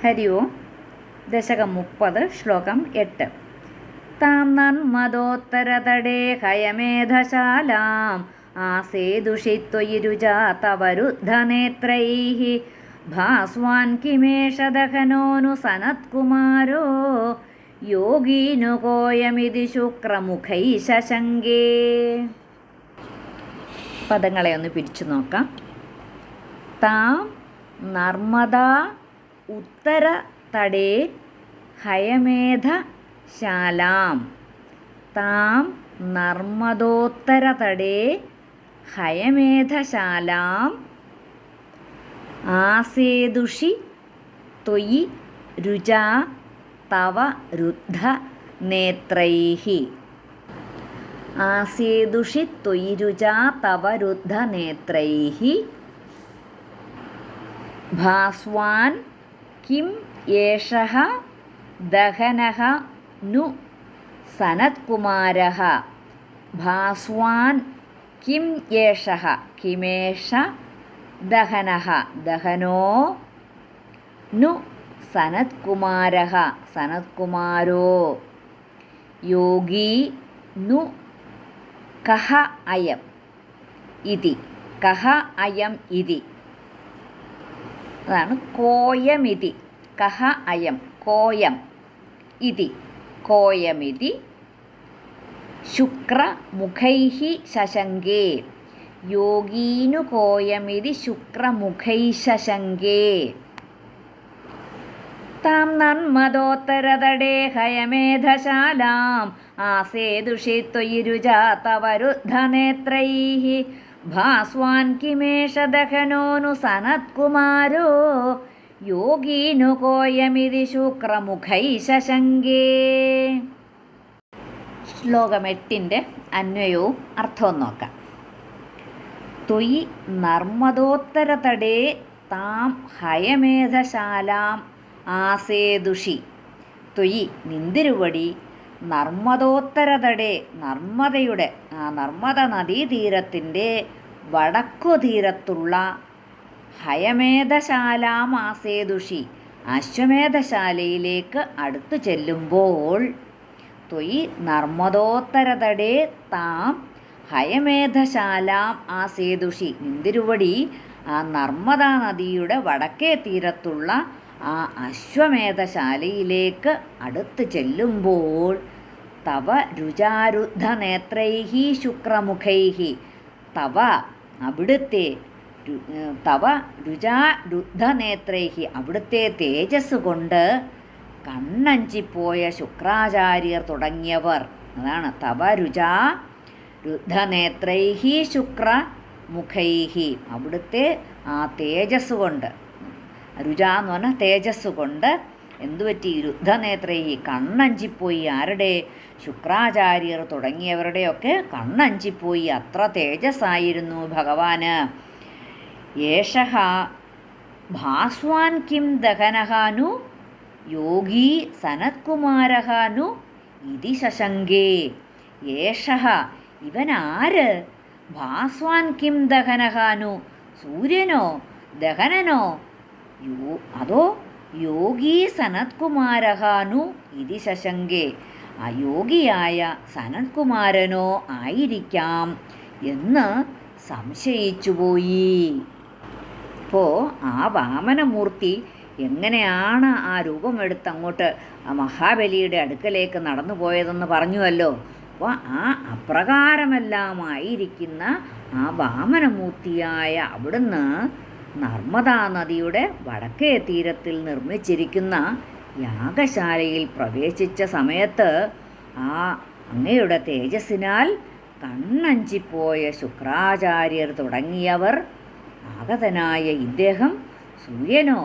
ഹരി ഓം. ദശകം 30, ശ്ലോകം 8. താം നന്മദോത്തരതടേ ഹയമേധശാലാം ആസേദുഷിത്വയി രുജാതവരുദ്ധനേത്രൈഃ ഭാസ്വാൻ കിമേഷ ദഹനോനു സനത്കുമാരോ യോഗീനുകോയമിതി ശുക്രമുഖൈ ശശങ്കേ. പദങ്ങളെ ഒന്ന് പിടിച്ചു നോക്കാം. താം നർമ്മദാ ഉത്തരതടേ ഹയമേധശാലാം. താം നർമ്മദോത്തരതടേ ഹയമേധശാലാം ആസേദുഷി ത്വയി രുചാ തവ രുദ്ധ നേത്രൈഃ. ആസേദുഷി ത്വയി രുചാ തവ രുദ്ധ നേത്രൈഃ ഭാസ്വാൻ കിം ഏഷഃ ദഹനഃ നു സനത്കുമാരഃ. ഭാസ്വാൻ കിം ഏഷഃ കിമേഷ ദഹനഃ ദഹനോ നു സനത്കുമാരഃ സനത്കുമാരോ യോഗീ നു കഃ അയം ഇതി. കഃ അയം ഇതി അതാണ് കോയമിതി. കഃ അയം കോയം ഇതി കോയമിതി ശുക്രമുഖൈഃ ശശങ്കേ. യോഗീനു കോയമിതി ശുക്രമുഖൈഃ ശശങ്കേ. താം നന്മദോത്തരതടേ ഹയമേധശാലാം ആസേദുഷി ത്വയി രുചാ തവ രുദ്ധനേത്രൈഃ ഭാസ്വാൻ കിമേഷ ദഹനോനു സനത്കുമാരോ യോഗീനു കോയമിതി ശുക്രമുഖൈ ശശങ്കേ. ശ്ലോകം 8 അന്വയവും അർത്ഥവും നോക്കാം. ത്വയി നർമ്മദോത്തരതടേ താം ഹയമേധശാലാം ആസേദുഷി. ത്വയി നിന്തിരുവടി നർമ്മദോത്തരതടേ നർമ്മദയുടെ നർമ്മദ നദീതീരത്തിൻ്റെ വടക്കുതീരത്തുള്ള ഹയമേധശാലാം ആസേദുഷി അശ്വമേധശാലയിലേക്ക് അടുത്തു ചെല്ലുമ്പോൾ ത്വയി നർമ്മദോത്തരതടേ താം ഹയമേധശാലാം ആസേദുഷി നിന്തിരുവടി നർമ്മദാ നദിയുടെ വടക്കേ തീരത്തുള്ള ആ അശ്വമേധശാലയിലേക്ക് അടുത്ത് ചെല്ലുമ്പോൾ തവ രുചാരുദ്ധനേത്രൈഃ ശുക്രമുഖൈഃ തവ അവിടുത്തെ തവ രുചാരുദ്ധനേത്രൈഃ അവിടുത്തെ തേജസ് കൊണ്ട് കണ്ണഞ്ചിപ്പോയ ശുക്രാചാര്യർ തുടങ്ങിയവർ. അതാണ് തവ രുചാരുദ്ധനേത്രൈഃ ശുക്രമുഖൈഃ അവിടുത്തെ ആ തേജസ് കൊണ്ട്. രുച എന്ന് പറഞ്ഞാൽ തേജസ് കൊണ്ട് എന്തുപറ്റി? രുദ്ധനേത്രൈഹി കണ്ണഞ്ചിപ്പോയി. ആരുടെ? ശുക്രാചാര്യർ തുടങ്ങിയവരുടെയൊക്കെ കണ്ണഞ്ചിപ്പോയി. അത്ര തേജസ്സായിരുന്നു ഭഗവാന്. ഏഷഃ ഭാസ്വാൻ കിം ദഹനഃ നു യോഗീ സനത്കുമാരഃ നു ഇതി ശശങ്കേ. ഏഷഃ ഇവനാര്? ഭാസ്വാൻ കിം ദഹനഃ നു സൂര്യനോ ദഹനനോ അതോ യോഗീ സനത്കുമാരഃ നു ഇതി ശശങ്കേ അയോഗിയായ സനത്കുമാരനോ ആയിരിക്കാം എന്ന് സംശയിച്ചുപോയി. ഇപ്പോൾ ആ വാമനമൂർത്തി എങ്ങനെയാണ് ആ രൂപമെടുത്ത് അങ്ങോട്ട് ആ മഹാബലിയുടെ അടുക്കലേക്ക് നടന്നു പോയതെന്ന് പറഞ്ഞുവല്ലോ. അപ്പോൾ ആ അപ്രകാരമെല്ലാമായിരിക്കുന്ന ആ വാമനമൂർത്തിയായ അവിടുന്ന് നർമ്മദാ നദിയുടെ വടക്കേ തീരത്തിൽ നിർമ്മിച്ചിരിക്കുന്ന യാഗശാലയിൽ പ്രവേശിച്ച സമയത്ത് ആ അങ്ങയുടെ തേജസ്സിനാൽ കണ്ണഞ്ചിപ്പോയ ശുക്രാചാര്യർ തുടങ്ങിയവർ ആഗതനായ ഇദ്ദേഹം സൂര്യനോ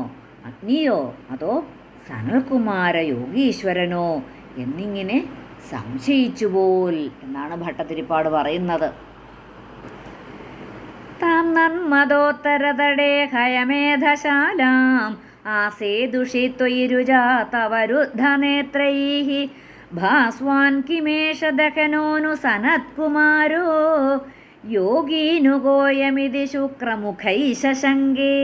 അഗ്നിയോ അതോ സനൽകുമാര യോഗീശ്വരനോ എന്നിങ്ങനെ സംശയിച്ചുപോൽ എന്നാണ് ഭട്ടതിരിപ്പാട് പറയുന്നത്. താം നന്മദോത്തരതടേ ഹയമേധശാലാം ആസേദുഷി ത്വയി രുചാ തവ രുദ്ധനേത്രൈഃ ഭാസ്വാൻ കിമേഷ ദഹനോനു സനത്കുമാരോ യോഗീനുകോയമിതി ശുക്രമുഖൈ ശശങ്കേ.